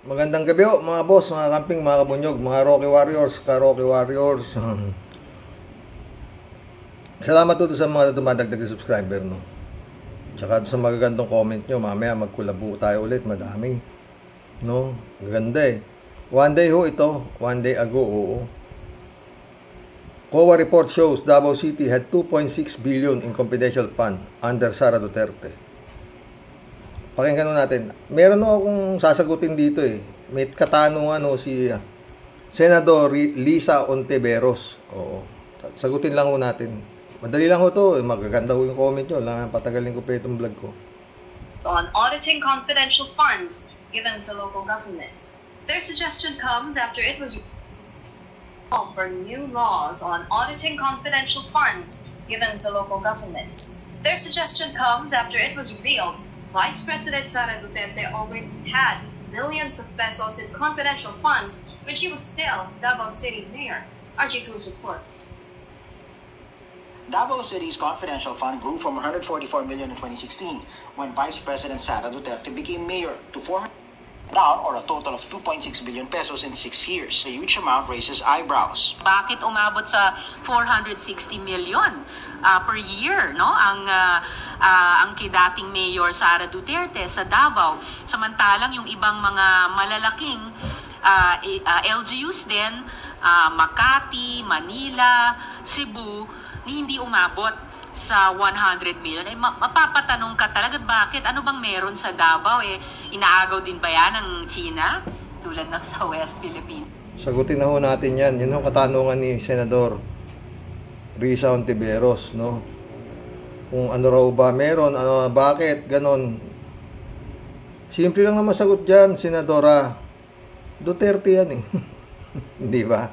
Magandang gabi ho, mga boss, mga camping, mga kabunyog, mga Rocky Warriors, ka-Rocky Warriors. Salamat po sa mga dumadagdag na subscriber, no? Tsaka sa magagandang comment nyo, mamaya magkulabo tayo ulit, madami. No? Ganda eh. One day ho ito, one day ago, oo. COA report shows Davao City had 2.6 billion in confidential fund under Sara Duterte. Pakinggan natin. Meron no akong sasagutin dito eh. May katanungan no si Senador Lisa Ontiveros. Oo. Sagutin lang ho natin. Madali lang ho to. Magaganda ho yung comment nyo. Patagalin ko pa itong vlog ko. On auditing confidential funds given to local governments. Their suggestion comes after it was called for new laws on auditing confidential funds given to local governments. Their suggestion comes after it was revealed Vice President Sara Duterte already had millions of pesos in confidential funds when she was still Davao City Mayor. RJ Cruz reports. Davao City's confidential fund grew from 144 million in 2016 when Vice President Sara Duterte became mayor to 400 down, or a total of 2.6 billion pesos in 6 years. The huge amount raises eyebrows. Bakit umabot sa 460 million per year, no? Ang dating Mayor Sara Duterte sa Davao, samantalang yung ibang mga malalaking LGUs din, Makati, Manila, Cebu, hindi umabot sa 100 million. Mapapatanong ka talaga, bakit? Ano bang meron sa Davao? Inaagaw din ba yan ng China? Tulad ng sa West Philippines. Sagutin na ho natin yan. Yan ang katanungan ni Senador Risa Ontiveros, no? Kung ano raw ba meron, bakit, ganon. Simple lang naman sagot dyan, Senadora. Duterte yan eh. Hindi ba?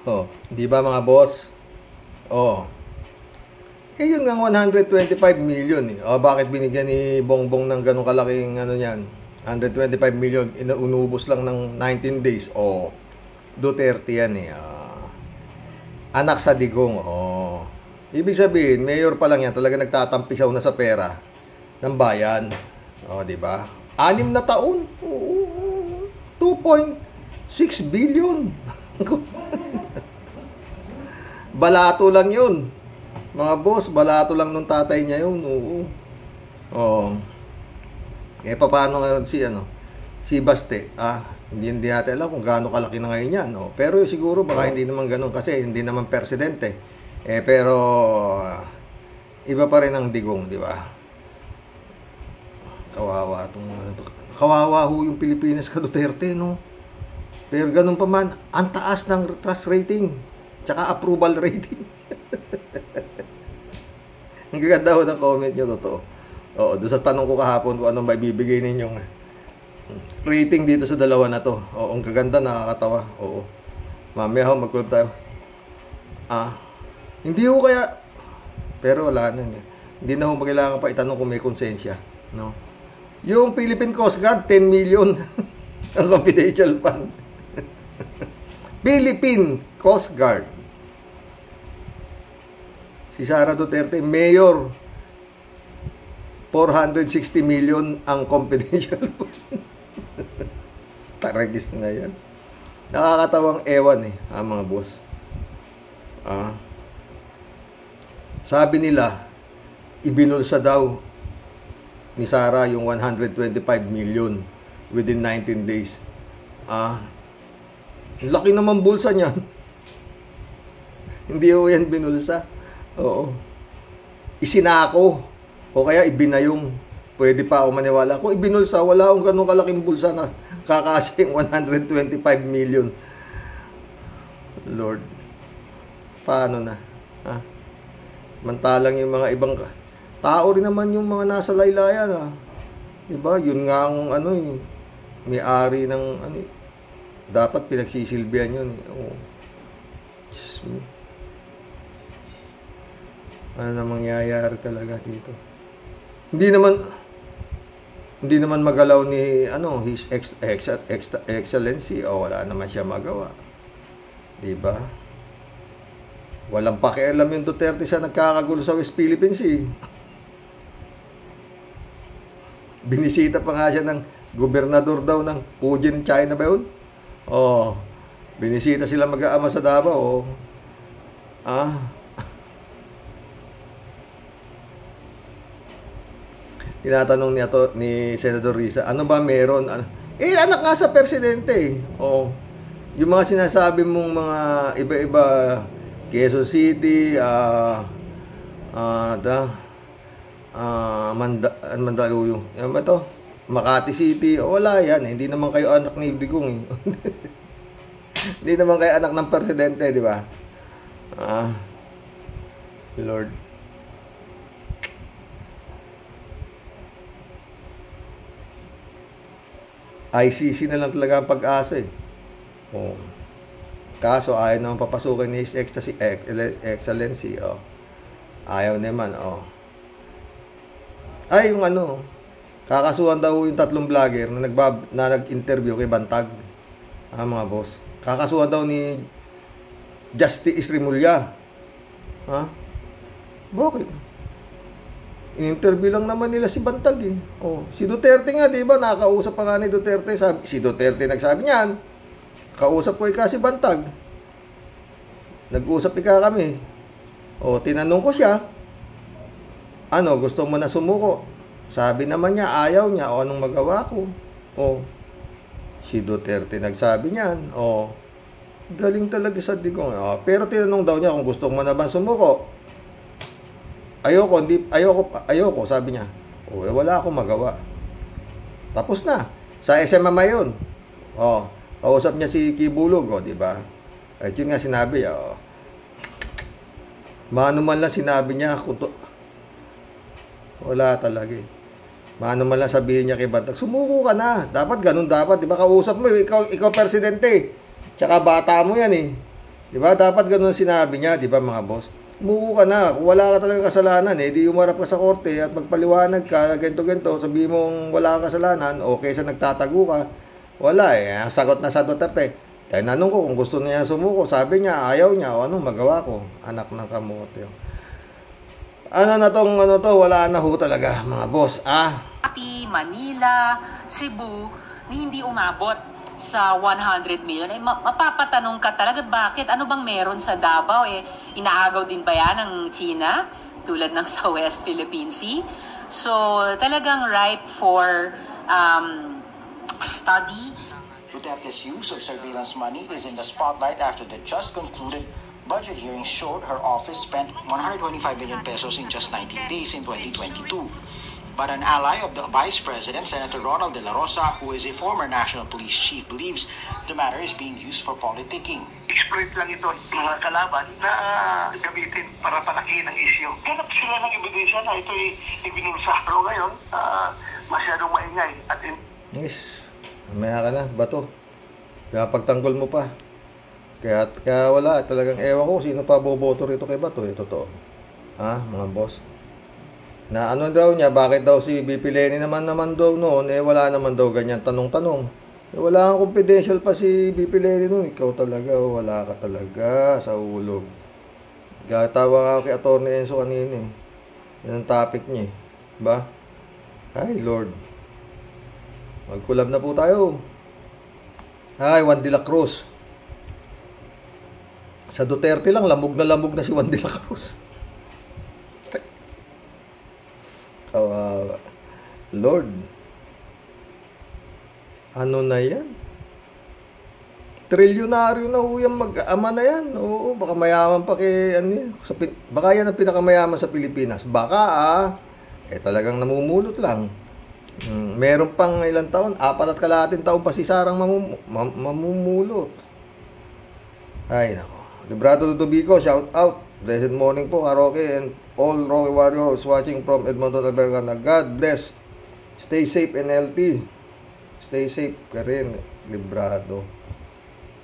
Oh, hindi ba mga boss? Oh. Yun nga 125 million eh. Bakit binigyan ni Bongbong ng ganong kalaking ano niyan? 125 million, inubos lang ng 19 days. Duterte yan eh. Anak sa digong. Ibig sabihin, mayor pa lang yan, talaga nagtatampisaw na sa pera ng bayan. Di ba? 6 na taon. 2.6 billion. Balato lang yun. Mga boss, balato lang nung tatay niya yun. Oo. Paano ngayon si Baste? Hindi natin alam kung gaano kalaki na ngayon yan. Pero siguro baka hindi naman ganun kasi hindi naman presidente. Pero iba pa rin ang digong, di ba? Kawawa ho yung Pilipinas ka Duterte, no? Pero ganun pa man, ang taas ng trust rating tsaka approval rating. Ang gaganda ho ng comment nyo, totoo. Doon sa tanong ko kahapon kung anong maibibigay ninyong rating dito sa dalawa na to. Ang gaganda, nakakatawa. Mamaya ho, mag-club tayo. Hindi ho kaya, pero wala na. Hindi na ho magkailangan pa itanong kung may konsensya. No? Yung Philippine Coast Guard, 10 million ang confidential fund. Philippine Coast Guard. Si Sara Duterte, mayor, 460 million ang confidential. Taragis na yan. Nakakatawang ewan eh, mga boss. Sabi nila, ibinulsa daw ni Sara yung 125 million within 19 days. Laki naman bulsa niyan. Hindi ho yan binulsa. Isinako o kaya ibinayong. Pwede pa ako maniwala. Kung ibinulsa, wala akong ganun kalaking bulsa na kakasing 125 million. Lord, paano na? Mantalang yung mga ibang tao rin naman yung mga nasa laylayan. Diba? Yun nga ang may-ari ng dapat pinagsisilbihan yun. Diyos me. Ano na mangyayari talaga dito? Hindi naman magalaw ni His Excellency, wala naman siya magawa. 'Di ba? Walang pakialam yung Duterte sa nagkakagulo sa West Philippines. Binisita pa nga siya ng gobernador daw ng Fujian, China ba yun? Oh, binisita sila mag-aama sa Davao. Tinatanong ni Senador Risa, ano ba meron? Anak nga sa presidente eh. Oh, yung mga sinasabi mong mga iba-iba, Quezon City, Mandaluyong, yan ba to? Makati City, wala yan. Hindi naman kayo anak ni Digong eh. Hindi naman kayo anak ng presidente, di ba? Lord. ICC na lang talaga ang pag-asa eh. Oh. Kaso ayaw naman papasukin ni His Excellency. Oh. Ayaw naman. Oh. Ay, yung kakasuhan daw yung 3 vlogger na nag-interview kay Bantag. Mga boss. Kakasuhan daw ni Justice Rimulya. Bakit? In-interview lang naman nila si Bantag eh. Oh, si Duterte nga, di ba? Nakausap pa nga ni Duterte. Si Duterte nagsabi niyan. Kausap ko si Bantag. Nag-usap kami. Oh, tinanong ko siya. Gusto mo na sumuko? Sabi naman niya, ayaw niya. O, anong magawa ko? Oh, si Duterte nagsabi niyan. Oh, galing talaga sa Digong. Oh, pero tinanong daw niya kung gusto mo na ba sumuko. Ayoko, sabi niya. Oh, wala akong magawa. Tapos na. Sa SMMA yun. Oh, kausap niya si Kibulog, di ba? At yun nga sinabi, Mano man lang sinabi niya, wala talaga eh. Mano man lang sabihin niya kay Bantag, sumuko ka na. Dapat ganun dapat, di ba? Kausap mo, ikaw presidente. Tsaka bata mo yan eh. Di ba? Dapat ganun sinabi niya, di ba mga boss? Sumuko ka na. Kung wala ka talaga kasalanan, di umarap ka sa korte at magpaliwanag ka, ganito-ganito, sabihin mong wala ka kasalanan, o kaysa nagtatago ka, wala eh. Ang sagot na sa Duterte. Tinanong ko kung gusto niya sumuko, sabi niya, ayaw niya, o anong magawa ko? Anak ng kamote. Wala na ho talaga, mga boss, Manila, Cebu, hindi umabot sa 100 million, mapapatanong ka talaga, bakit? Ano bang meron sa Davao? Inaagaw din ba yan ng China? Tulad ng sa West Philippine Sea? So, talagang ripe for study. Duterte's use of surveillance money is in the spotlight after the just concluded budget hearing showed her office spent 125 billion pesos in just 19 days in 2022. But an ally of the Vice President, Senator Ronald De La Rosa, who is a former National Police Chief, believes the matter is being used for politicking. Exploit lang ito mga kalaban na gamitin para palakihin ang issue. Ganap sila ng ebidensya na ito'y ibinulsaro ngayon, masyadong maingay. Yes, maya ka na, bato. Kaya pagtanggol mo pa. Kaya wala, talagang ewan ko sino pa boboto rito kay Bato, totoo. Mga boss. Na daw niya, bakit daw si BP Leni naman daw noon, wala naman daw ganyan tanong-tanong. Wala kang confidential pa si BP Leni noon. Ikaw talaga, wala ka talaga sa ulog. Gatawa nga kay Atty. Enzo kanina eh. Yan ang topic niya eh. Ba? Ay, Lord. Mag-collab na po tayo. Ay, Juan de la Cruz. Sa Duterte lang, lamog na si Juan de la Cruz. Lord, ano na yan? Trilyonaryo na ho yan, mag-ama na yan. Oo, baka mayaman pa baka yan ang pinakamayaman sa Pilipinas. Baka talagang namumulot lang. Meron pang ilang taon, 4 at kalahating taon pa si Sarang mamumulot. Ay, nako. Librado Tutubico, shout out. Blessed morning po, Karoke and all Rocky Warriors watching from Edmonton, Alberta. God bless. Stay safe and healthy. Stay safe ka rin, Librado.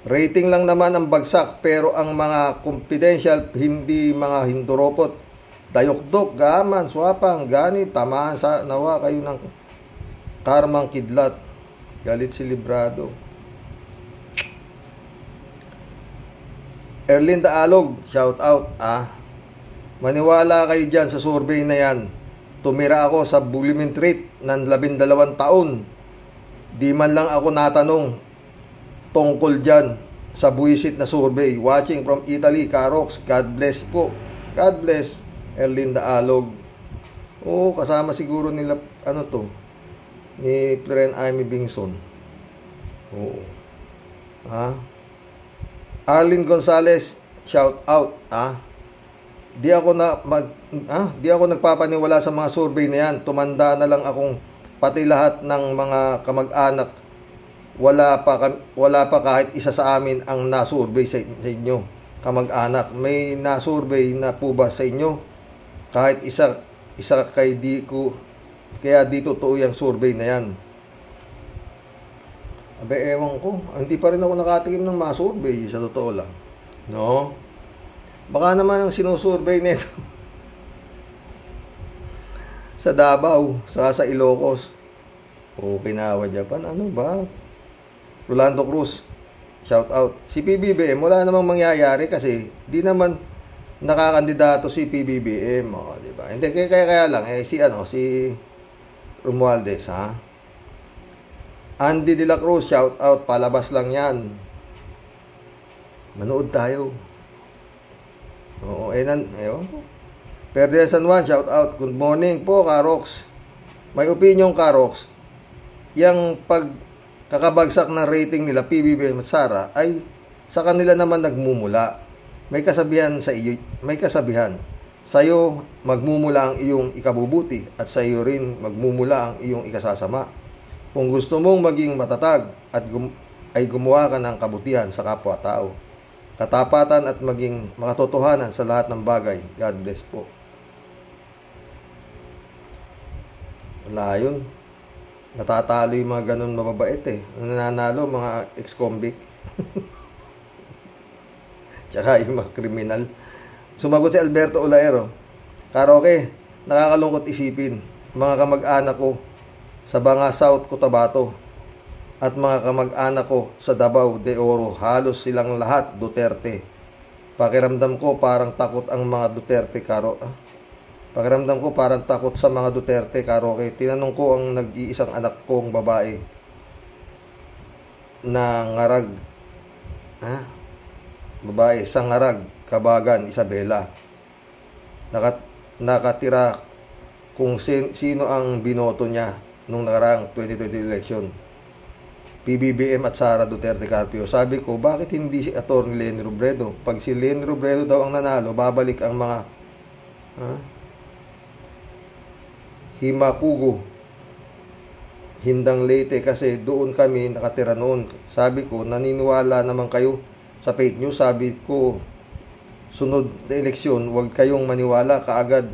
Rating lang naman ang bagsak, pero ang mga confidential, hindi mga hinduropot. Dayokdok, gaman, swapang, ganit, tamaan sa nawa kayo ng karmang kidlat. Galit si Librado. Erlinda Alog, shout out. Maniwala kayo dyan sa survey na yan. Tumira ako sa bullying rate ng 12 taon. Di man lang ako natanong tungkol dyan sa buwisit na survey. Watching from Italy, Carox. God bless po. God bless. Erlinda Alog. Oo, kasama siguro nila, ano to, ni Florence Amy Bingson. Oo. Ha? Arlene Gonzalez, shout out. Di ako nagpapaniwala sa mga survey na yan. Tumanda na lang akong pati lahat ng mga kamag-anak. Wala pa kahit isa sa amin ang na-survey sa inyo, kamag-anak. May na-survey na po ba sa inyo? Kahit isa kay di ko, kaya di totoo yung survey na yan. Abe, ewan ko. Hindi pa rin ako nakatikim ng mga survey, sa totoo lang. No? Baka naman ang sinusurvey nito sa Davao, saka sa Ilocos. Okinawa, Japan. Ano ba? Rolando Cruz, shout out. Si PBBM, wala namang mangyayari kasi di naman nakakandidato si PBBM, di ba? Hindi kaya lang si Romualdez, ha? Andy De La Cruz, shout out, palabas lang 'yan. Manood tayo. Oo, Ferdinand San Juan, shout out. Good morning po, Karox. May opinion, Karox. Yang pagkakabagsak ng rating nila, PBBM at Sara, ay sa kanila naman nagmumula. May kasabihan sa iyo, sa'yo magmumula ang iyong ikabubuti at sa iyo rin magmumula ang iyong ikasasama. Kung gusto mong maging matatag ay gumawa ka ng kabutihan sa kapwa-tao, katapatan at maging makatotohanan sa lahat ng bagay. God bless po. Wala yun. Natatalo yung mga ganun mababait Nananalo mga ex-convict. Tsaka yung mga kriminal. Sumagot si Alberto Olaero, Karoke, nakakalungkot isipin, mga kamag-anak ko sa Banga South Cotabato at mga kamag-anak ko sa Davao de Oro, halos silang lahat Duterte. Pakiramdam ko parang takot ang mga Duterte, Pakiramdam ko parang takot sa mga Duterte, Karoke. Tinanong ko ang nag-iisang anak kong babae na ngarag, babae sa ngarag, Kabagan, Isabela. Nakatira kung sino ang binoto niya nung nakaraang 2020 election. PBBM at Sara Duterte Carpio. Sabi ko, bakit hindi si Atty. Leni Robredo? Pag si Leni Robredo daw ang nanalo, babalik ang mga Himakugo, Hindang Leyte, kasi doon kami nakatira noon. Sabi ko, naniniwala naman kayo sa fake news. Sabi ko, sunod na eleksyon, huwag kayong maniwala kaagad.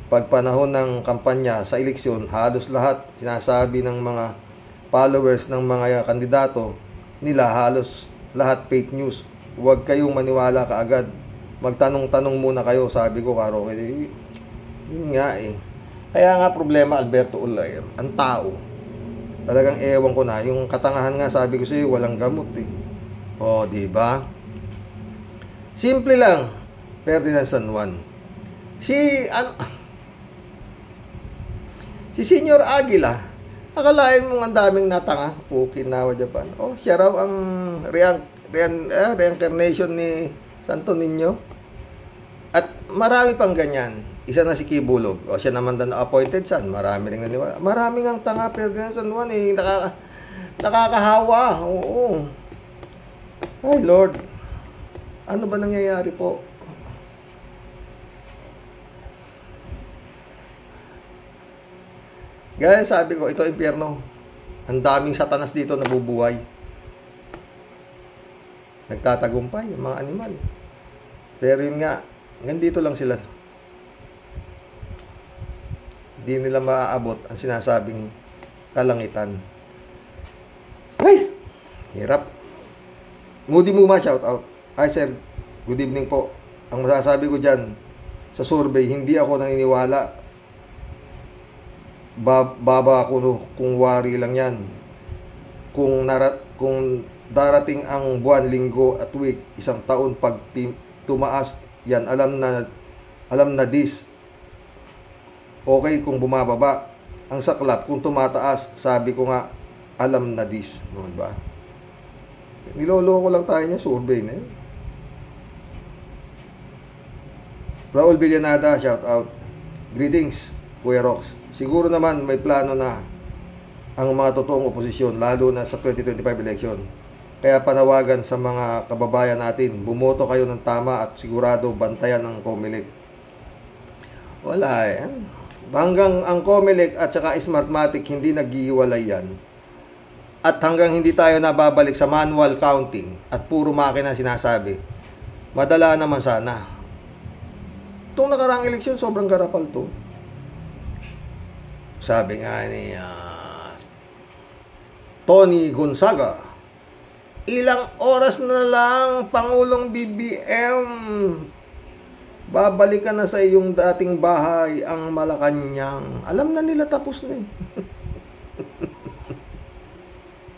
Pag panahon ng kampanya sa eleksyon, halos lahat sinasabi ng mga followers ng mga kandidato nila, halos lahat fake news. Huwag kayong maniwala kaagad. Magtanong-tanong muna kayo, sabi ko, Karoke. Yun nga Kaya nga problema, Alberto Olayer, ang tao. Talagang ewan ko na. Yung katangahan nga, sabi ko sa'yo, walang gamot di ba? Simple lang, Ferdinand San Juan. Si Senior Aguila, akalain mong ang daming natanga, Okinawa, Japan. Siya raw ang reincarnation ni Santo Niño. At marami pang ganyan. Isa na si Kibulog. Siya naman na appointed son. Marami rin naniwala. Maraming ang tanga, Ferdinand San Juan nakakahawa. Oo. Ay, Lord. Ano ba nangyayari po? Gaya sabi ko, ito impyerno. Ang daming satanas dito nabubuhay. Nagtatagumpay yung mga animal. Pero yun nga, nandito lang sila. Di nila maaabot ang sinasabing kalangitan. Ay! Hirap. Moody Muma, shout out. Hi sir, good evening po. Ang masasabi ko dyan, sa survey, hindi ako naniniwala. Baba ako kung wari lang yan. Kung darating ang buwan, linggo at week, isang taon pag tumaas yan, alam na this. Okay kung bumababa. Ang saklap kung tumataas, sabi ko nga, alam na this. No, diba? Niloloko lang tayo niya, survey na yun. Raul Villanada, shout out. Greetings, Kuya Rox. Siguro naman may plano na ang mga totoong oposisyon, lalo na sa 2025 election. Kaya panawagan sa mga kababayan natin, bumoto kayo ng tama at sigurado bantayan ng COMELEC. Wala eh. Hanggang ang COMELEC at saka Smartmatic hindi naghihiwalay yan. At hanggang hindi tayo nababalik sa manual counting at puro makina sinasabi, madala naman sana. Itong nakaraang eleksyon, sobrang garapal to. Sabi nga ni Tony Gonzaga, ilang oras na lang, Pangulong BBM, babalikan na sa iyong dating bahay ang Malacanang. Alam na nila, tapos na eh.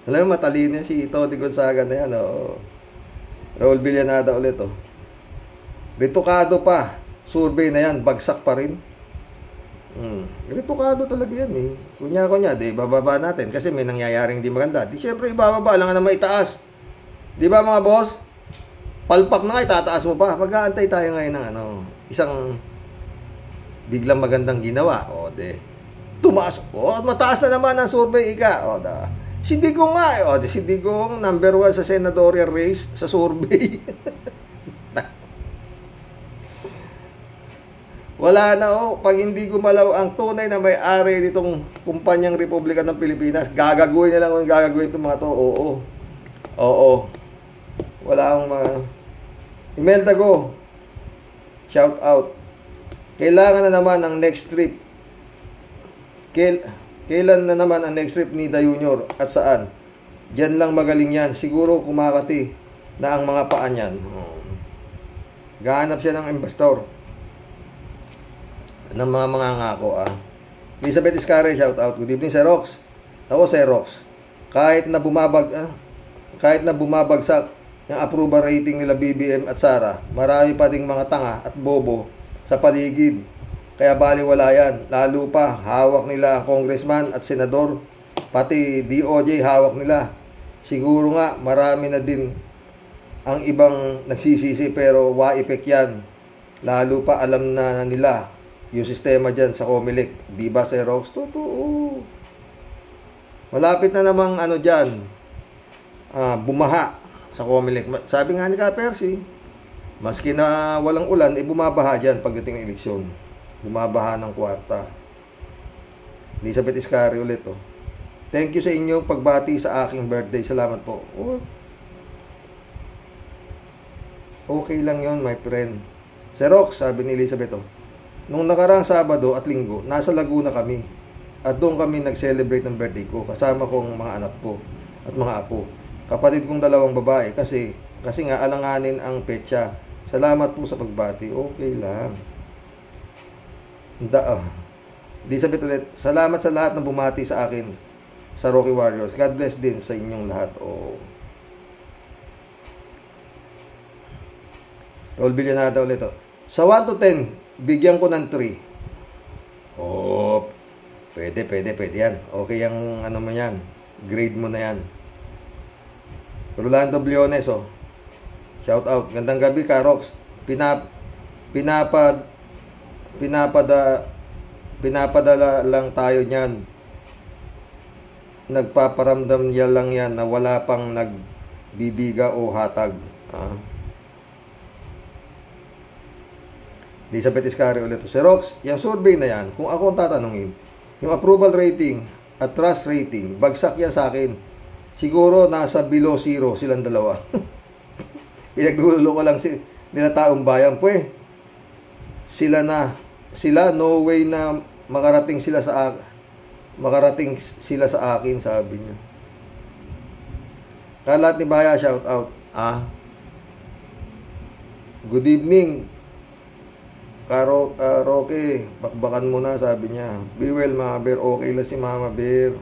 Alam mo, matalino si Tony Gonzaga na yan. Oh. Raul Villanada ulit. Oh. Retokado pa. Survey na yan, bagsak pa rin. Retokado talaga yan eh. Kunya, di bababa natin kasi may nangyayaring di maganda. Di syempre ibababa, lang na maitaas. Di ba mga boss? Palpak na nga, itataas mo pa. Mag-aantay tayo ngayon ng isang biglang magandang ginawa. O, di. Tumaas. O, mataas na naman ang survey, ika. O, da. Si Digong nga. O, di, si Digong, number 1 sa senatorial race sa survey. Wala na pag hindi gumalaw ang tunay na may-ari nitong kumpanyang Republika ng Pilipinas, gagaguhin na lang kung gagaguhin itong mga to. Oo. Wala akong mga... Imelda Go, shout out. Kailangan na naman ang next trip. Kailan na naman ang next trip ni Da Junior at saan? Diyan lang magaling yan. Siguro kumakati na ang mga paa niyan. Gahanap siya ng investor ng mga ngako. Elizabeth Iscare, shout out. Good evening, Sir Rox. Ako, Sir Rox. Kahit na bumabagsak yung approval rating nila BBM at Sara, marami pa ding mga tanga at bobo sa paligid. Kaya baliwala yan. Lalo pa, hawak nila ang congressman at senador. Pati DOJ hawak nila. Siguro nga, marami na din ang ibang nagsisisi pero wa-effect yan. Lalo pa alam na nila yung sistema dyan sa COMELEC. Di ba, Sir Rox? Totoo. Malapit na namang dyan, bumaha sa COMELEC. Sabi nga ni Ka-Percy, maski na walang ulan, bumabaha dyan pagdating ng eleksyon. Bumabaha ng kwarta. Elizabeth Iscari ulit. Thank you sa inyong pagbati sa aking birthday. Salamat po. Okay lang yon, my friend. Sir Rox, sabi ni Elizabeth, nung nakaraang Sabado at Linggo, nasa Laguna kami. At doon kami nag-celebrate ng birthday ko. Kasama kong mga anak ko at mga apo. Kapatid kong 2 babae kasi nga alanganin ang petsa. Salamat po sa pagbati. Okay lang. Elizabeth ulit, salamat sa lahat na bumati sa akin sa Rocky Warriors. God bless din sa inyong lahat. Raul Villanada ulit. Sa 1 to 10, bigyan ko ng 3. Pwede yan. Okay yung mo yan. Grade mo na yan. Rolando Bliones, shout out. Gandang gabi, Karox. Pinapadala lang tayo niyan. Nagpaparamdam niya lang yan na wala pang nagdidiga o hatag. Elizabeth Iscari ulit. Sir Rox, yung survey na yan, kung ako ang tatanungin, yung approval rating at trust rating, bagsak yan sa akin. Siguro nasa below 0 silang dalawa. Pinagdulo ko lang nila taong bayan. Sila no way na makarating sila sa akin, sabi niya. Kalat ni Baya, shout out. Good evening, Roque, bakbakan mo na, sabi niya. Be well, Mama Bear. Okay lang si Mama Bear.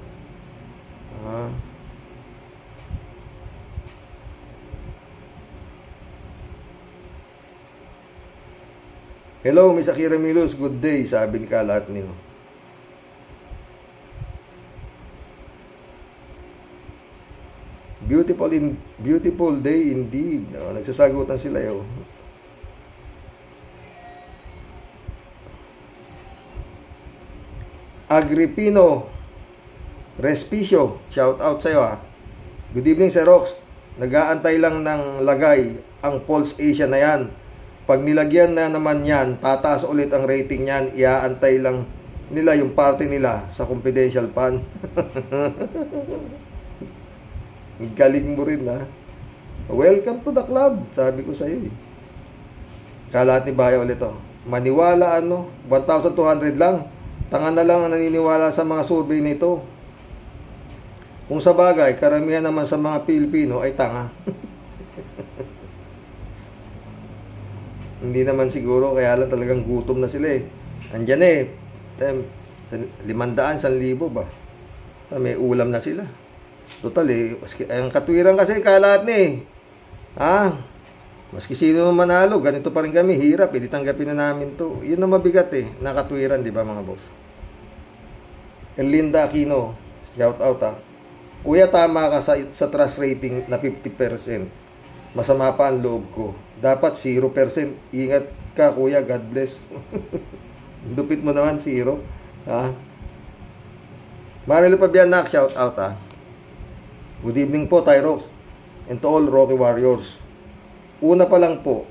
Hello, Miss Akira Milos. Good day, sabi ni Kalat niyo. Beautiful day indeed. Nagsasagutan sila yun. Agripino Respicio, shout out sa'yo ha. Good evening, Sir Rox. Nag-aantay lang ng lagay ang Pulse Asia na yan. Pag nilagyan na naman yan, tataas ulit ang rating yan. Iaantay lang nila yung party nila sa confidential fund. Galing mo rin ha. Welcome to the club, sabi ko sa'yo eh. Kalat ni Bayo ulit oh. Maniwala 1,200 lang. Tanga na lang ang naniniwala sa mga survey nito. Kung sa bagay, karamihan naman sa mga Pilipino ay tanga. Hindi naman siguro, kaya lang talagang gutom na sila eh. Andyan eh, 500, 1,000 ba? May ulam na sila. Total eh, ang katwiran kasi kalat na eh. Maski sino manalo, ganito pa rin kami, hirap, hindi tanggapin na namin to. Yun ang mabigat eh, nakatwiran, di ba mga boss? Erlinda Aquino, shout out ha. Kuya, tama ka sa trust rating na 50%. Masama pa ang loob ko. Dapat 0%. Ingat ka kuya, God bless. Dupit mo naman 0. Marilo Pabianak, shout out ha. Good evening po, Tyrox, and to all Rocky Warriors. Una pa lang po,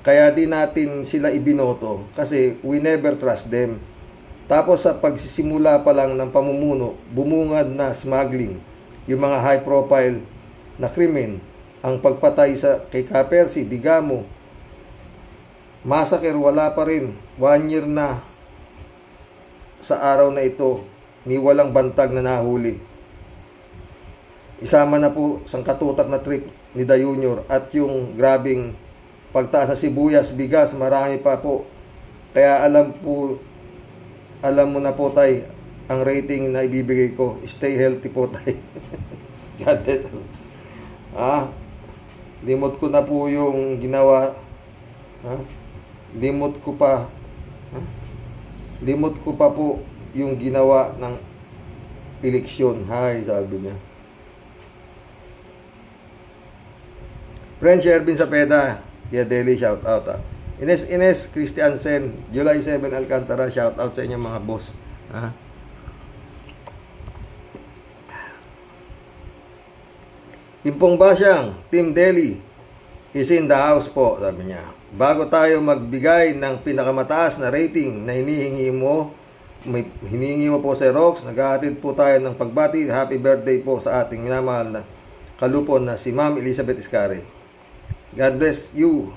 kaya di natin sila ibinoto kasi we never trust them. Tapos sa pagsisimula pa lang ng pamumuno, bumungad na smuggling, yung mga high profile na krimen, ang pagpatay kay Kapersi, Digamo, massacre, wala pa rin. 1 year na sa araw na ito, ni walang bantag na nahuli. Isama na po sa katutak na trip ni Da Junior at yung grabing pagtaas sa sibuyas, bigas, marami pa po. Kaya alam mo na po tay, ang rating na ibibigay ko, stay healthy po tay. God bless. Limot ko na po yung ginawa. Limot ko pa po yung ginawa ng eleksyon. Hay, sabi niya. Friend Shervin Sapeda, Tia Deli, shout out ha. Ines Christiansen, July 7 Alcantara, shout out sa inyo mga boss. Impong Basyang, Team Deli is in the house po, sabi niya. Bago tayo magbigay ng pinakamataas na rating na hinihingi mo po sa Rox, naghahatid po tayo ng pagbati. Happy birthday po sa ating minamahal na kalupon na si Ma'am Elizabeth Iscare. God bless you.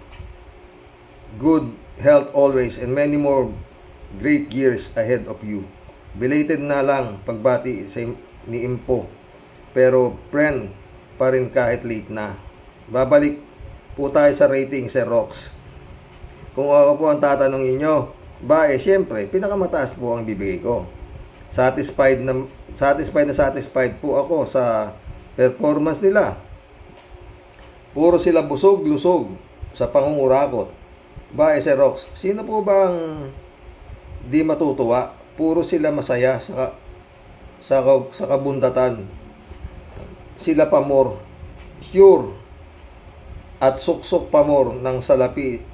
Good health always and many more great years ahead of you. Belated na lang pagbati ni Impo. Pero friend pa rin kahit late na. Babalik po tayo sa rating sa Rox. Kung ako po ang tatanungin nyo, siyempre, pinakamataas po ang bibigay ko. Satisfied po ako sa performance nila. Puro sila busog-lusog sa pangungurakot. Sir Rox, sino po ba ang di matutuwa? Puro sila masaya sa kabundatan. Sila pa more sure at suksok pa more ng salapi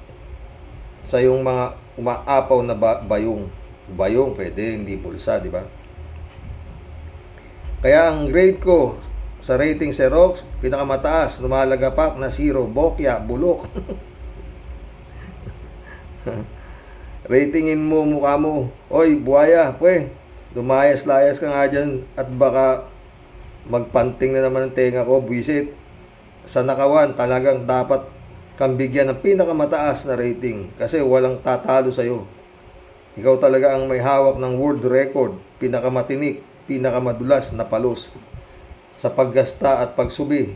sa yung mga umaapaw na bayong. Bayong pwede, hindi bulsa, di ba? Kaya ang grade ko sa rating sa Rox, pinakamataas, lumalagapak na 0, bokya, bulok. Ratingin mo mukha mo. Oy, buhaya, dumayas-layas ka nga dyan at baka magpanting na naman ang tenga ko, buwisit. Sa nakawan, talagang dapat kang bigyan ng pinakamataas na rating kasi walang tatalo sa'yo. Ikaw talaga ang may hawak ng world record, pinakamatinik, pinakamadulas na palos sa paggasta at pagsubi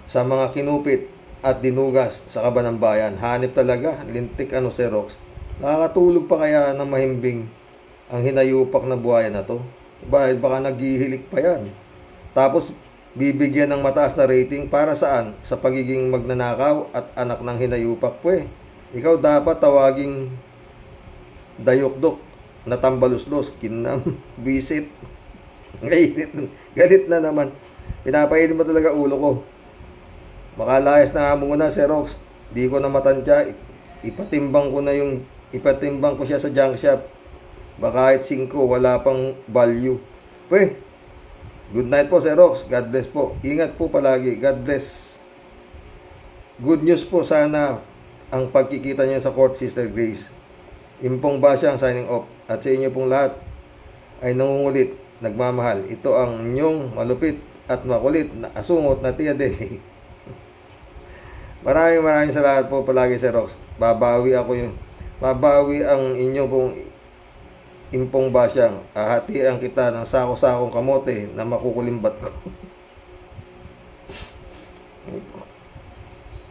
sa mga kinupit at dinugas sa kaban ng bayan. Hanip talaga, lintik Sir Rox. Nakakatulog pa kaya ng mahimbing ang hinayupak na buhaya na to? Baka naghihilik pa yan. Tapos bibigyan ng mataas na rating para saan? Sa pagiging magnanakaw at anak ng hinayupak Ikaw dapat tawaging dayokdok na tambaluslos, kinam, visit. Galit na naman. Pinapainin mo talaga ulo ko. Makalayas na nga muna, Xerox. Di ko na matansya. Ipatimbang ko siya sa junk shop. Baka kahit 5, wala pang value. Good night po, Xerox. God bless po. Ingat po palagi. God bless. Good news po sana ang pagkikita niya sa court, Sister Grace. Impong Basyang signing off. At sa inyo pong lahat ay nangungulit, nagmamahal. Ito ang inyong malupit at makulit na asungot na Tia Deli. Maraming salamat po palagi, Xerox. Babawi ang inyong pong Impong Basyang. Hatian kita ng sako-sakong kamote na makukulimbat ko.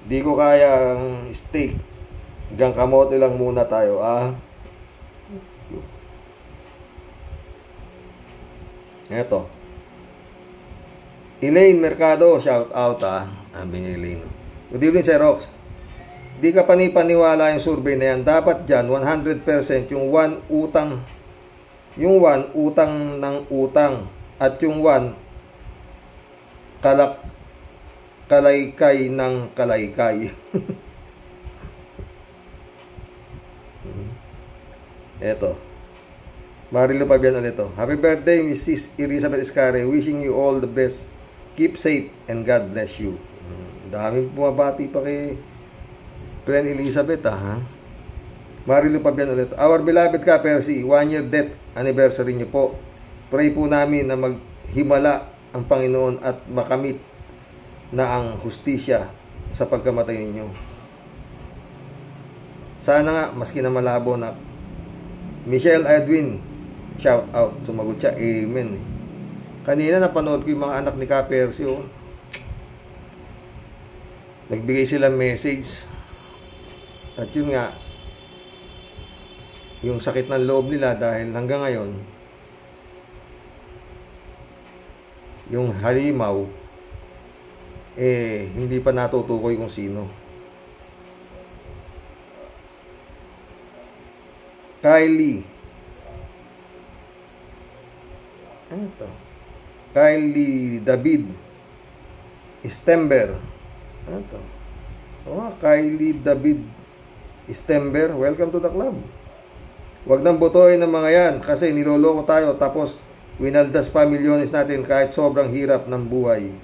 Di ko kaya ang steak. Hanggang kamote lang muna tayo, Eto. Elaine Mercado, shout out Sabi ni Elaine. Good evening, Xerox. Di ka panipaniwala yung survey na yan. Dapat dyan, 100% yung 1 utang. Yung 1 utang ng utang. At yung 1 kalaykay ng kalaykay. Eto. Marilu Pabian ulit to. Happy birthday, Mrs. Elizabeth Iscare. Wishing you all the best. Keep safe and God bless you. Daming bumabati pa kay Friend Elizabeth, Marilu Pabian ulit. Our beloved ka, Percy, 1 year death anniversary niyo po. Pray po namin na maghimala ang Panginoon at makamit na ang hustisya sa pagkamatay ninyo. Sana nga, maski na malabo na. Michelle Edwin, shout out. Sumagot siya, amen. Kanina napanood ko yung mga anak ni Ka Percy, Nagbigay sila message. At yun nga, yung sakit ng loob nila dahil hanggang ngayon, yung halimaw, hindi pa natutukoy kung sino. Kylie. Ano to? Kylie David Stember. Ano to? Kylie David Stember. Welcome to the club. Huwag nang botohin ng mga yan kasi niloloko tayo tapos winaldas pa milyones natin kahit sobrang hirap ng buhay.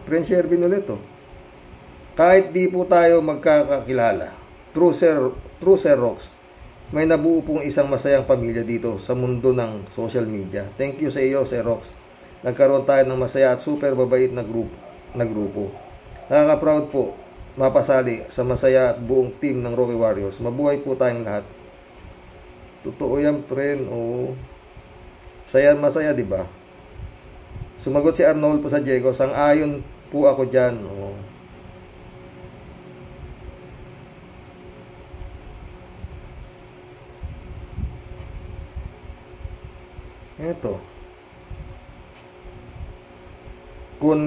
Prince Shervin ulit Kahit di po tayo magkakakilala, True Xerox, may nabuo pong isang masayang pamilya dito sa mundo ng social media. Thank you sa iyo, Xerox. Nagkaroon tayo ng masaya at super babait na grupo. Nakaka-proud po mapasali sa masaya at buong team ng Rocky Warriors. Mabuhay po tayong lahat. Totoo yan, friend. Masaya, di ba? Sumagot si Arnold po sa Diego, sang-ayon po ako dyan. Eto. Con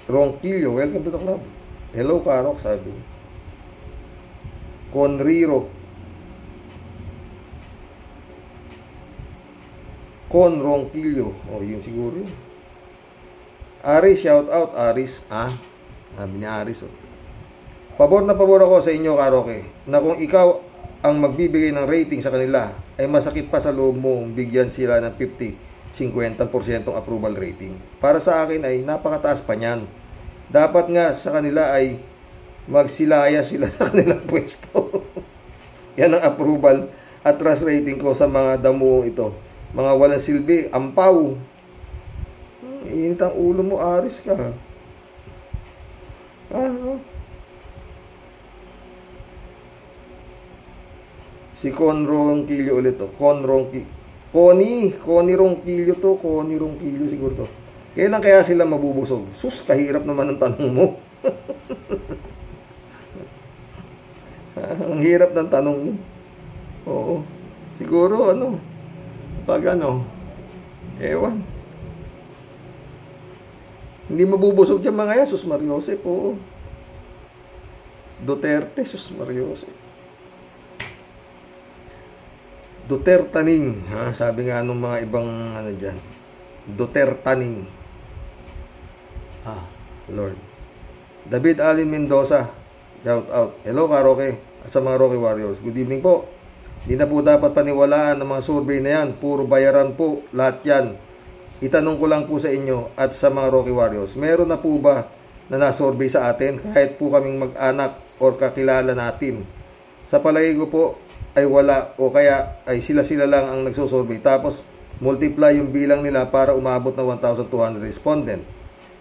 Ronquillo, welcome to the club. Hello, Karok, sabi. Conriro. Con Ronquillo. Yun siguro yun. Aris, shout out, Aris. Sabi niya Aris. Pabor na pabor ako sa inyo, Karoke, na kung ikaw ang magbibigay ng rating sa kanila, ay masakit pa sa loob mo bigyan sila ng 50% approval rating. Para sa akin ay napakataas pa niyan. Dapat nga sa kanila ay magsilaya sila sa kanilang pwesto. Yan ang approval at trust rating ko sa mga damo ito. Mga walang silbi, ampaw. Init ang ulo mo, Aris ka. Si Con Ronquillo ulit Connie Ronquillo Connie Ronquillo siguro to. Kailan kaya sila mabubusog? Sus, kahirap naman ang tanong mo. Ang hirap ng tanong mo. Oo. Siguro pag ewan. Hindi mabubusog dyan mga yan, Sus Mariosep, Duterte, Sus Mariosep. Dutertaning, ha? Sabi nga nung mga ibang ano dyan, Dutertaning. Lord. David Allen Mendoza, shout out. Hello Karoke at sa mga Rocky Warriors. Good evening po. Hindi na po dapat paniwalaan ng mga survey na yan. Puro bayaran po lahat yan. Itanong ko lang po sa inyo at sa mga Rocky Warriors, meron na po ba na nasurvey sa atin kahit po kaming mag-anak or kakilala natin? Sa palagay ko po ay wala o kaya ay sila lang ang nagsusurvey tapos multiply yung bilang nila para umabot na 1,200 respondent.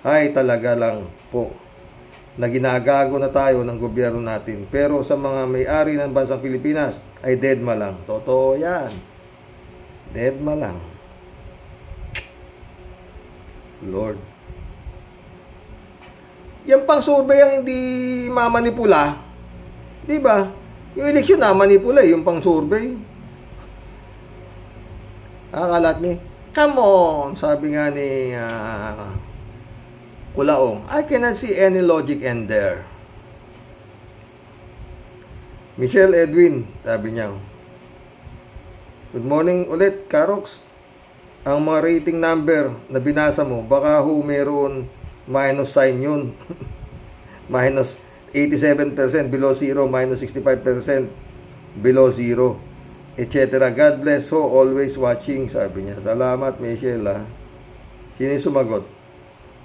Ay talaga lang po na ginagago na tayo ng gobyerno natin. Pero sa mga may-ari ng bansang Pilipinas ay deadma lang. Totoo yan. Deadma lang. Lord. Yan pang survey ang hindi mamanipula. Di ba? Yung eleksyon na manipula, yung pang survey. Akalat ni, come on, sabi nga ni Kulaong, I cannot see any logic in there. Michelle Edwin, sabi niya, good morning ulit, Karox. Ang mga rating number na binasa mo, baka meron minus sign yun. Minus 87% below zero, minus 65% below zero, etc. God bless ho, always watching, sabi niya. Salamat, Michelle, ha. Sino sumagot?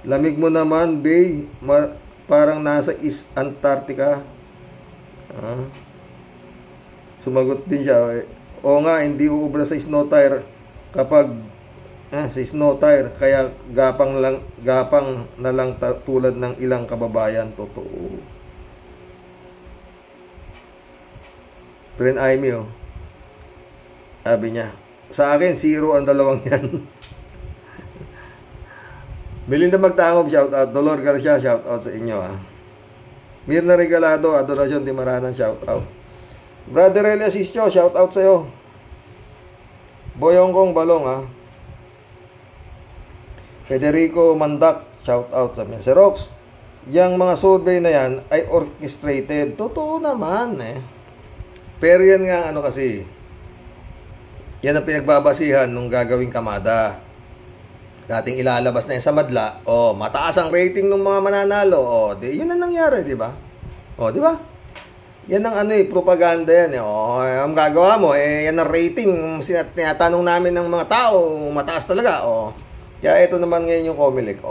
Lamig mo naman, Bay. Parang nasa East Antarctica. Sumagot din siya. O nga, hindi uubra sa snow tire kapag sa snow tire, kaya gapang na lang tulad ng ilang kababayan. Totoo. Friend Aimee, sabi niya, sa akin, 0 ang dalawang yan. Melinda Magtangob, shout out. Dolor Garcia, shout out sa inyo, ha. Mirna Regalado, Adoracion Timaranan, shout out. Brother Eli Asisio, shout out sa'yo. Boyong Kong Balong, ha. Federico Mandak, shout out sa niya. Si Rox, yung mga survey na yan ay orchestrated. Totoo naman, eh. Pero yan nga, kasi, yan ang pinagbabasihan nung gagawing kamada. Dating ilalabas na yan sa madla, mataas ang rating ng mga mananalo, yun ang nangyari, di ba? Di ba? Yan ang propaganda yan, ang gagawa mo, yan ang rating, tinatanong namin ng mga tao, mataas talaga, Kaya ito naman ngayon yung Comelec,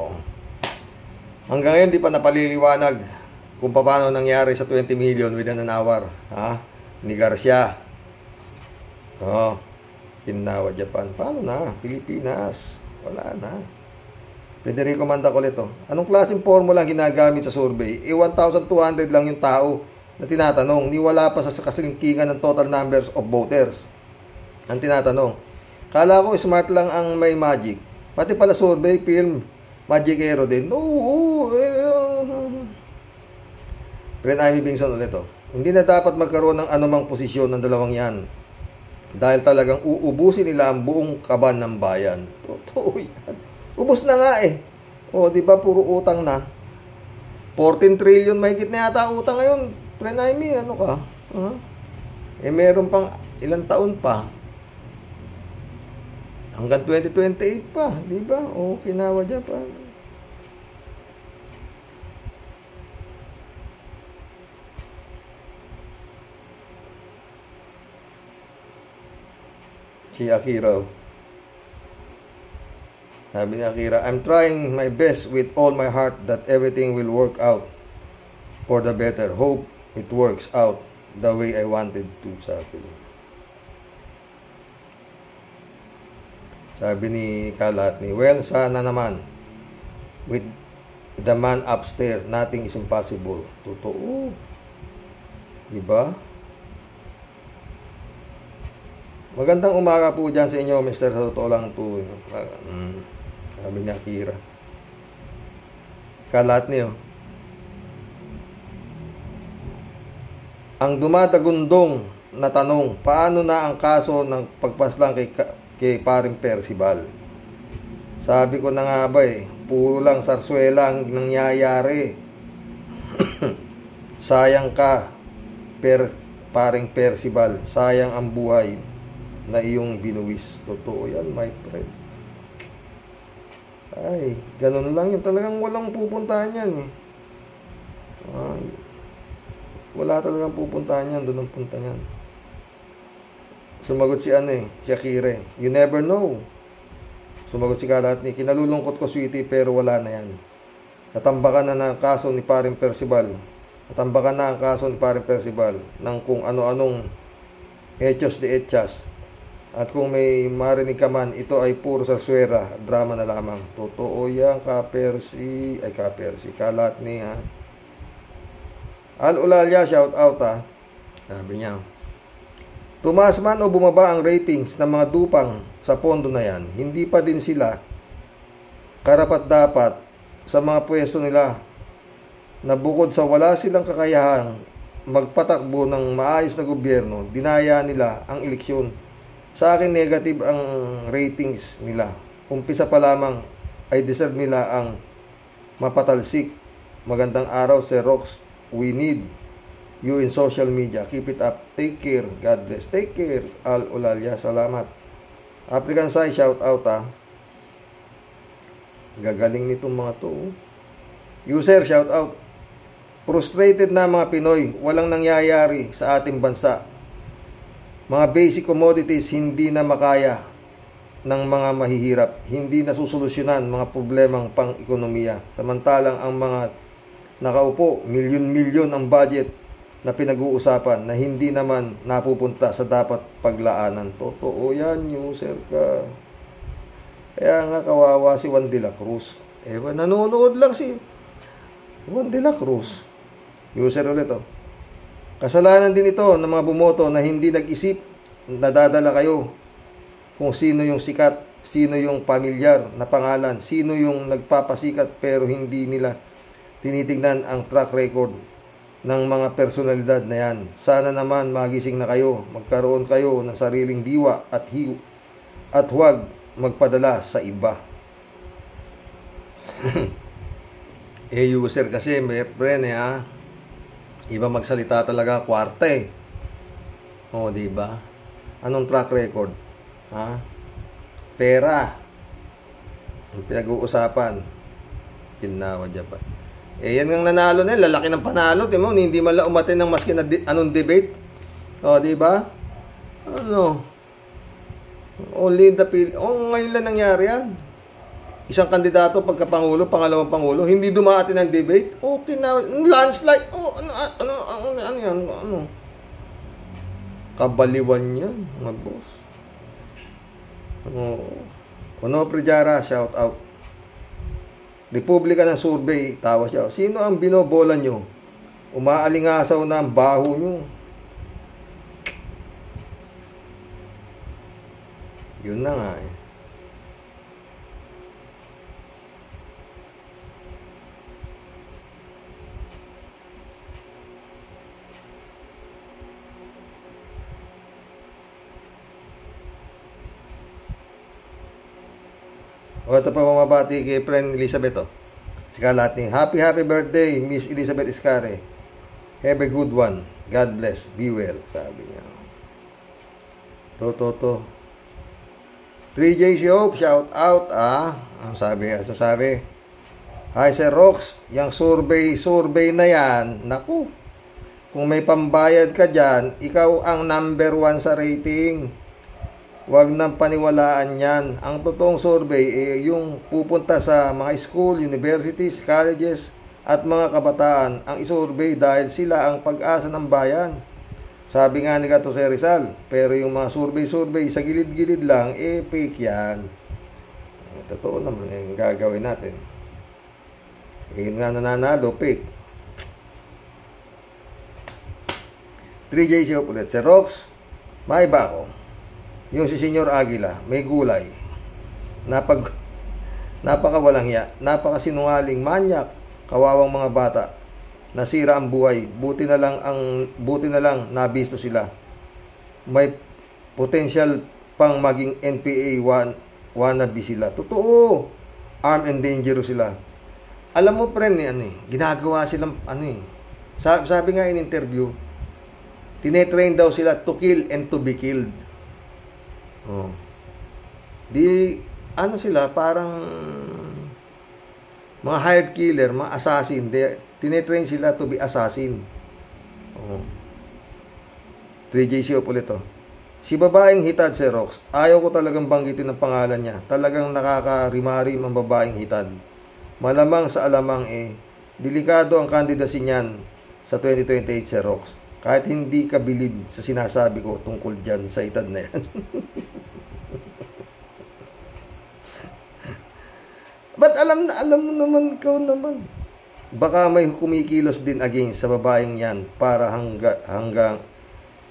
Hanggang ngayon, di pa napaliliwanag kung paano nangyari sa 20 million within an hour, ni Garcia. Kinawa Japan. Paano na? Pilipinas. Wala na. Federico Mandak ulit, Anong klaseng formula ginagamit sa survey? 1,200 lang yung tao na tinatanong. Ni wala pa sa kasilingkingan ng total numbers of voters. Ang tinatanong. Kala ko smart lang ang may magic. Pati pala survey, film, magic hero din. Friend Amy Bingson ulit, Hindi na dapat magkaroon ng anumang posisyon ng dalawang yan. Dahil talagang uubusin nila ang buong kaban ng bayan. Totoo yan. Ubus na nga eh. Di ba puro utang na? 14 trillion mahigit na yata utang ngayon. Prenaymi, ano ka? Meron pang ilang taon pa. Hanggang 2028 pa. Di ba? Kinawa Japan. Si Akira. Sabi ni Akira, I'm trying my best with all my heart that everything will work out for the better. Hope it works out the way I wanted to, sabi ni Kalatni. Well, sana naman. With the man upstairs, nothing is impossible. Totoo. Diba? Magandang umaga po dyan sa inyo, Mr. Sa totoo lang ito. Sabi niya, Akira. Kalatni, Ang dumadagundong na tanong, paano na ang kaso ng pagpaslang kay Paring Percival? Sabi ko na nga ba puro lang sarswela ang nangyayari. Sayang ka, Paring Percival. Sayang ang buhay na iyong binuwis. Totoo yan, my friend. Ay, ganun lang yun. Talagang walang pupuntahan yan eh. Ay, wala talagang pupuntahan yan. Doon ang punta yan. Sumagot si si Akire. You never know. Sumagot si Kalatni. Kinalulungkot ko, sweetie, pero wala na yan. Natambakan na ang kaso ni Paring Percival. Natambakan na ang kaso ni Paring Percival ng kung ano-anong hechos de hechas. At kung may marinig ka man, ito ay puro sarswera, drama na lamang. Totoo yan, Kapersi. Kalatni, ha. Al Ulalya, shout out, ha. Sabi niya, tumaas man o bumaba ang ratings ng mga dupang sa pondo na yan, hindi pa din sila karapat-dapat sa mga pwesto nila na bukod sa wala silang kakayahang magpatakbo ng maayos na gobyerno, dinaya nila ang eleksyon. Sa akin, negative ang ratings nila. Umpisa pa lamang ay deserve nila ang mapatalsik. Magandang araw, Sir Rox. We need you in social media. Keep it up. Take care. God bless. Take care. Al Ulalya. Salamat. African Sai, shout out, ha. Gagaling nitong mga to. User, shout out. Frustrated na mga Pinoy. Walang nangyayari sa ating bansa. Mga basic commodities hindi na makaya ng mga mahihirap. Hindi na susolusyonan mga problemang pang-ekonomiya. Samantalang ang mga nakaupo, milyon-milyon ang budget na pinag-uusapan na hindi naman napupunta sa dapat paglaanan. Totoo yan, user ka. Kaya nga kawawa si Juan de la Cruz. Nanonood lang si Juan de la Cruz. User ulit, oh. Kasalanan din ito ng mga bumoto na hindi nag-isip, nadadala kayo kung sino yung sikat, sino yung pamilyar na pangalan, sino yung nagpapasikat pero hindi nila tinitignan ang track record ng mga personalidad na yan. Sana naman magising na kayo, magkaroon kayo ng sariling diwa at huwag magpadala sa iba. User kasi, may friend, ha? Iba magsalita talaga kwarta, eh. O, diba? Anong track record? Ha? Pera. Ang pinag-uusapan. Tinawa dyan pa. Yan ang nanalo na, lalaki ng panalo, di mo, hindi man lang umatin ng maski na anong debate. O, di ba? Ano? Only the ngayon lang nangyari yan. Isang kandidato pagkapangulo, pangalawang pangulo, hindi dumati ng debate. Okay na, landslide. Ano yan? Ano? Kabaliwan yan, mga boss. Ono Prijara, shout out. Republika ng survey, tawa siya. Sino ang binobola nyo? Umaalingasaw na ang baho nyo. Yun na nga, eh. O, ito pa mamabati kay friend Elizabeth, oh. Si Kalatni, happy birthday, Miss Elizabeth Iscare. Have a good one. God bless. Be well, sabi niya. To. 3J Hope, shout out, ah. Ang sabi. Hi, Sir Rox, yung survey na yan, naku, kung may pambayad ka dyan, ikaw ang number 1 sa rating. Huwag nang paniwalaan yan. Ang totoong survey yung pupunta sa mga school, universities, colleges at mga kabataan ang isurvey dahil sila ang pag-asa ng bayan. Sabi nga ni Gato Sir Rizal, pero yung mga survey sa gilid-gilid lang, fake yan. Totoo naman yung gagawin natin. Yun nga nananalo, fake. 3J Shop ulit. Sir Rox, may iba ako. Yung si Senyor Aguila, may gulay. Napakawalang hiya, napakasinungaling, manyak, kawawang mga bata. Nasira ang buhay. Buti na lang nabisto sila. May potential pang maging NPA wannabe sila. Totoo. Armed and dangerous sila. Alam mo, friend, ginagawa silang sabi nga in interview, tinetrain daw sila to kill and to be killed. Oh. Di, ano sila, parang mga hired killer, mga assassin. Tinetrain sila to be assassin. Oh. 3JC ulit to. Si babaeng hitad, si Rox. Ayaw ko talagang banggitin ang pangalan niya. Talagang nakakarimarim ang babaeng hitad. Malamang sa alamang delikado ang candidacy niyan sa 2028, si Rox. Kahit hindi ka bilib sa sinasabi ko tungkol dyan sa hitad na yan. Ba't alam mo naman, ikaw naman. Baka may kumikilos din against sa babaeng yan para hanggang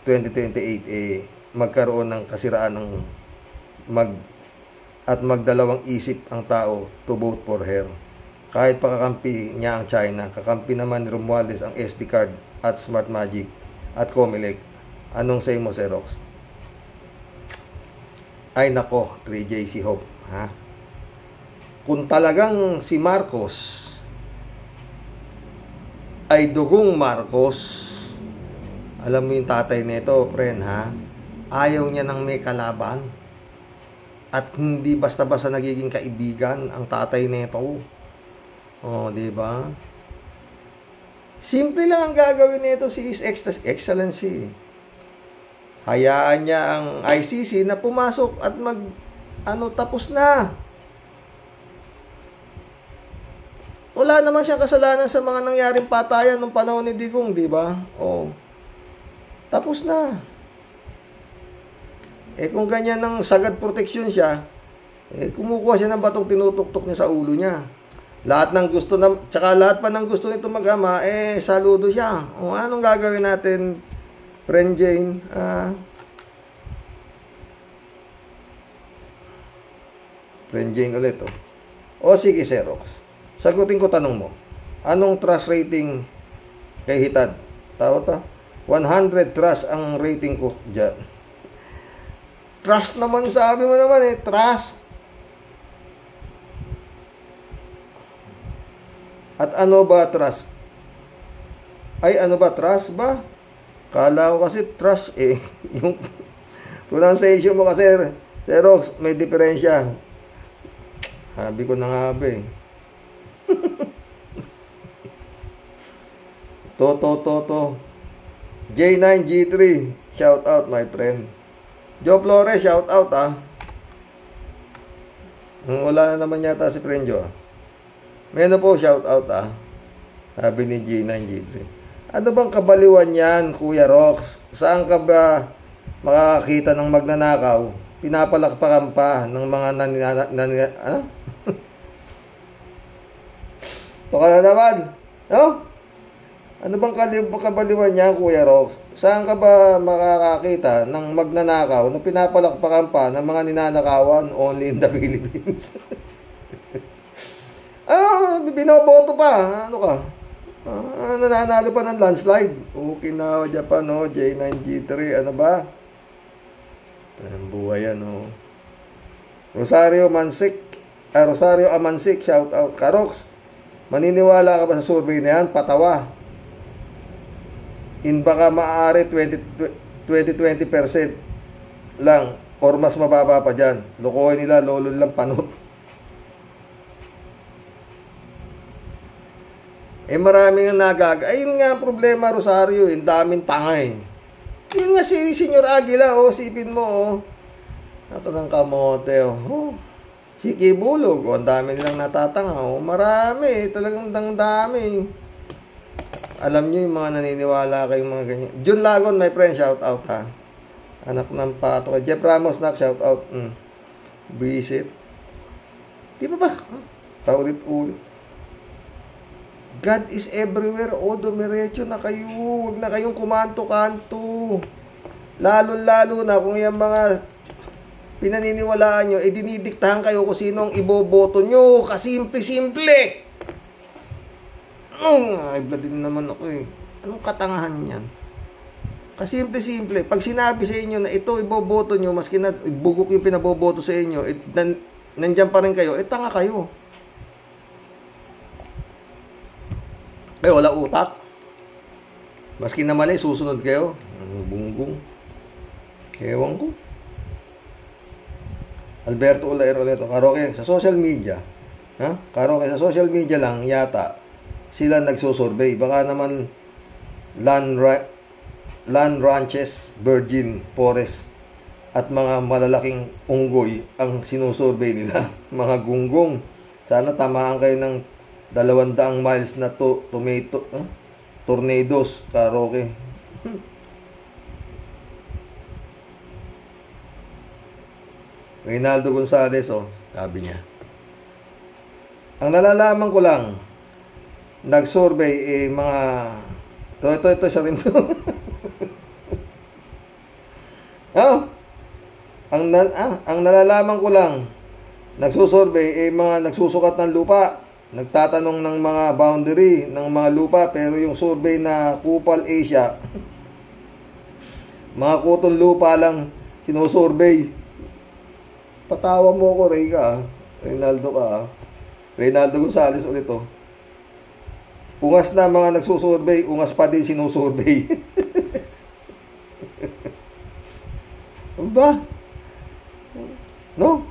2028 magkaroon ng kasiraan ng magdalawang isip ang tao to vote for her. Kahit pakakampi niya ang China, kakampi naman ni Romualdez ang SD card at Smart Magic at Comelec. Anong say mo, Xerox? Ay nako, 3JC Hope, ha? Kung talagang si Marcos ay dugong Marcos, alam mo yung tatay nito, friend, ha? Ayaw niya ng may kalaban. At hindi basta-basta nagiging kaibigan ang tatay nito. Oh, di ba? Simple lang ang gagawin nito si His Excellency. Hayaan niya ang ICC na pumasok at tapos na. Wala naman siyang kasalanan sa mga nangyaring patayan nung panahon ni Digong, di ba? Oh. Tapos na. Kung ganyan ng sagad proteksyon siya, kumukuha siya ng batong tinutuktok niya sa ulo niya. Lahat ng gusto tsaka lahat pa ng gusto nito mag-ama, saludo siya. O anong gagawin natin, friend Jane? Friend Jane ulit, oh. O sige, Xerox. Sagutin ko tanong mo. Anong trust rating kay Hitad? Tawag ta? 100 trust ang rating ko dyan. Trust naman, sabi mo naman trust. At ano ba trust? Ay, ano ba trust ba? Kala ko kasi trust yung pronunciation mo kasi, Xerox, may diferensya. Sabi ko na nga ba To. J9G3, shout out my friend. Joe Flores, shout out Wala na naman yata si friend Joe. Meno po, shout out Sabi ni J9G3. Ano bang kabaliwan yan, Kuya Rox? Saan ka ba makakakita ng magnanakaw? Pinapalakpakan pa ng mga ano? Baka na naman. No? Ano bang kabaliwan niya, Kuya Rox? Saan ka ba makakakita ng magnanakaw na pinapalakpakan pa ng mga ninanakawan only in the Philippines? Binoboto pa. Ano ka? Nananalo pa ng landslide. Okinawa, Japan, J9G3. Ano ba? Ang buhay yan, Rosario Amansik, shout out. Karox, maniniwala ka ba sa survey na yan? Patawa. Baka maaari 20% lang or mas mababa pa dyan. Lokohin nila, lolo lang panot. Maraming ayun nga ang problema, Rosario, daming tanga Yun nga si Senyor Aguila, sipin mo, Ako ng kamote, Si Kibulog, ang dami nilang natatanga, marami, talagang dami. Alam nyo yung mga naniniwala kayong mga ganyan. Jun Lagon, my friend, shout out Anak ng pato. Jeff Ramos, shout out. Visit. Di ba? Paulit-ulit. God is everywhere. Dumiretso na kayo. Huwag na kayong kumanto-kanto. Lalo-lalo na kung yung mga pinaniniwalaan nyo, dinidiktahan kayo kung sino ang iboboto nyo. Kasimple-simple. Ay, blood din naman ako Anong katangahan yan? Kasimple-simple. Pag sinabi sa inyo na ito iboboto nyo, maski na bugok yung pinaboboto sa inyo, nandyan pa rin kayo, tanga kayo. Wala utak. Maski na mali, susunod kayo. Bunggong. Ewan ko. Alberto Ulaero nito, Karoke, sa social media, Karoke, sa social media lang yata sila nagsusurvey. Baka naman land ranches, virgin forest at mga malalaking unggoy ang sinusurvey nila. Mga gunggong. Sana tamaan kayo ng 200 miles na tornadoes, Karoke. Reynaldo Gonzalez, sabi niya. Ang nalalaman ko lang, nag-survey mga ito siya rin to. Ang nalalaman ko lang, nagsusurvey mga nagsusukat ng lupa, nagtatanong ng mga boundary ng mga lupa, pero yung survey na Kupal Asia, mga kutong lupa lang sinusurvey. Patawa mo ko, Ray ka, Reynaldo ka, Reynaldo Gonzalez ulit to. Ungas na mga nagsusurvey, ungas pa din sinusurvey. Ba? No?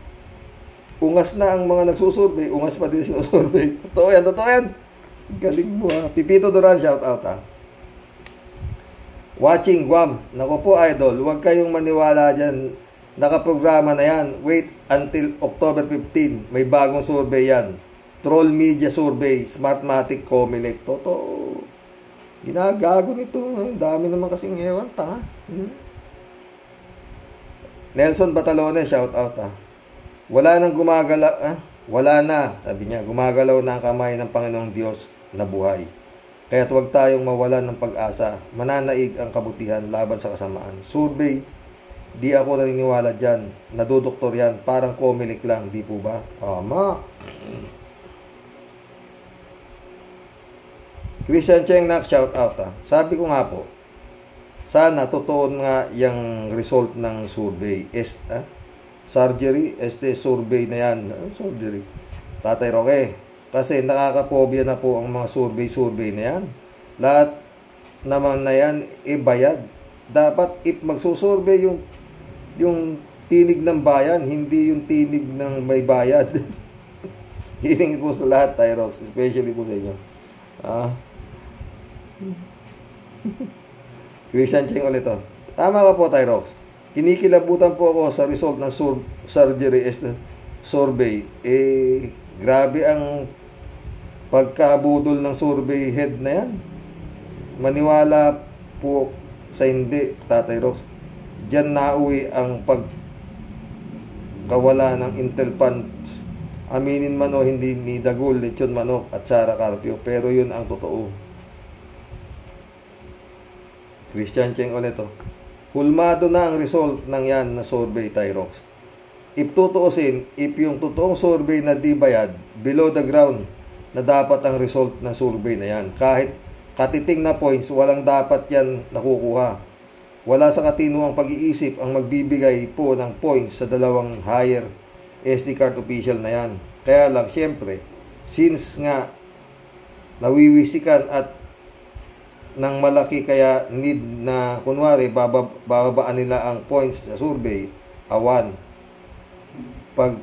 Ungas na ang mga nagsusurvey, ungas pa din sinusurvey. Totoo yan. Galing mo ha. Pipito Duran, shout out ha. Watching Guam. Naku po idol, huwag kayong maniwala dyan. Nakaprograma na yan. Wait until October 15. May bagong survey yan. Troll Media Survey. Smartmatic Comelec. Totoo. Ginagago nito. Dami naman kasing ewan. Tanga. Nelson Batalones, shout out ha. Wala nang gumagalaw. Wala na. Sabi niya, gumagalaw na ang kamay ng Panginoong Diyos na buhay. Kaya't huwag tayong mawalan ng pag-asa. Mananaig ang kabutihan laban sa kasamaan. Survey. Di ako naniniwala dyan. Nadudoktor yan. Parang Comelec lang. Di po ba? Tama. Christian Cheng Nak, shout out ha. Sabi ko nga po, sana totoo nga yung result ng survey. Surgery, survey na yan. Surgery. Tatay Roque. Kasi nakakapobia na po ang mga survey na yan. Lahat naman na yan, bayad. Dapat magsusurvey yung tinig ng bayan, hindi yung tinig ng may bayad. Hiling po sa lahat, Tyrox, especially po sa inyo. Christian Cheng ulit to. Tama ka po, Tyrox. Kinikilabutan po ako sa result ng surgery survey. Grabe ang pagkabudol ng survey head na yan. Maniwala po sa hindi, Tatay Rox. Diyan nauwi ang pagkawala ng Intel funds. Aminin man o hindi ni Dagul, Lechon Manok at Sara Carpio. Pero yun ang totoo. Christian Cheng ulit to. Hulmado na ang result ng yan na survey, Tyrox. If yung totoong survey na di bayad, below the ground na dapat ang result ng survey na yan. Kahit katiting na points, walang dapat yan nakukuha. Wala sa katino ang pag-iisip ang magbibigay po ng points sa dalawang higher SD card official na yan. Kaya lang, syempre, since nga nawiwisikan at ng malaki kaya need na kunwari bababaan nila ang points sa survey, awan. Pag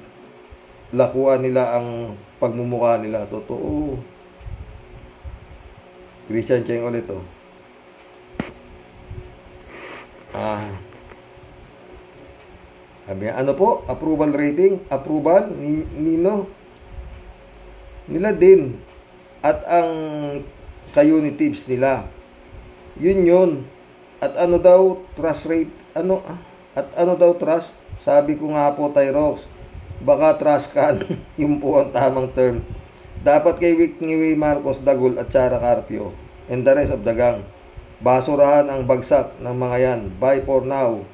lakuan nila ang pagmumukha nila, totoo. Christian Cheng ulit to. Sabi, ano po? Approval rating? Approval? Nino? Nila din. At ang ka-unit tips nila. Yun. At ano daw? Trust rate? At ano daw trust? Sabi ko nga po, Tyrox, baka trust kan. Yun po ang tamang term. Dapat kay Whitney Marcos, Dagul at Sara Carpio and the rest of the gang. Basurahan ang bagsak ng mga yan. Bye for now.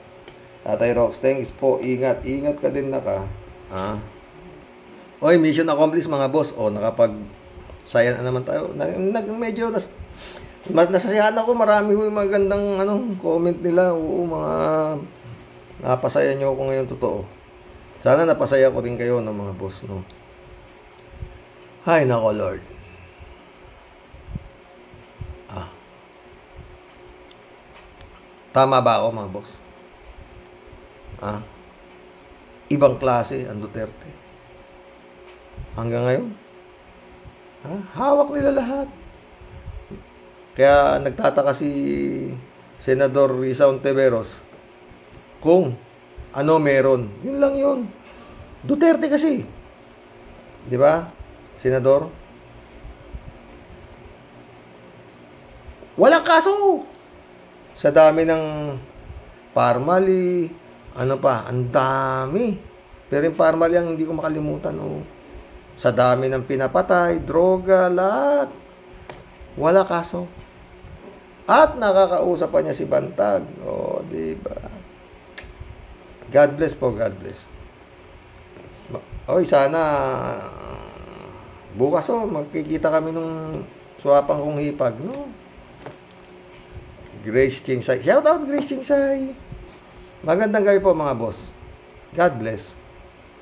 Tatay Rox, thanks po. Ingat ka din na ka. Oy, mission accomplished mga boss. Nakapag-saya na naman tayo. Medyo nasayahan ako. Marami yung magandang comment nila. Oo, mga napasaya nyo ako ngayon, totoo. Sana napasaya ko rin kayo ng mga boss, no? Hay nako, Lord. Tama ba ako, mga boss? ibang klase ang Duterte. Hanggang ngayon, hawak nila lahat. Kaya nagtataka si Senador Risa Hontiveros kung ano meron. Yun lang yun. Duterte kasi. Di ba, Senador? Walang kaso. Sa dami ng Parmali, ano pa, ang dami. Pero yung Parmali ang hindi ko makalimutan. Sa dami ng pinapatay, droga, lahat. Wala kaso. At nakakausap pa niya si Bantag. Diba? God bless po, God bless. Sana bukas magkikita kami nung swapang kong hipag, no? Grace Chingsay. Shout out Grace Chingsay. Magandang gabi po mga boss. God bless.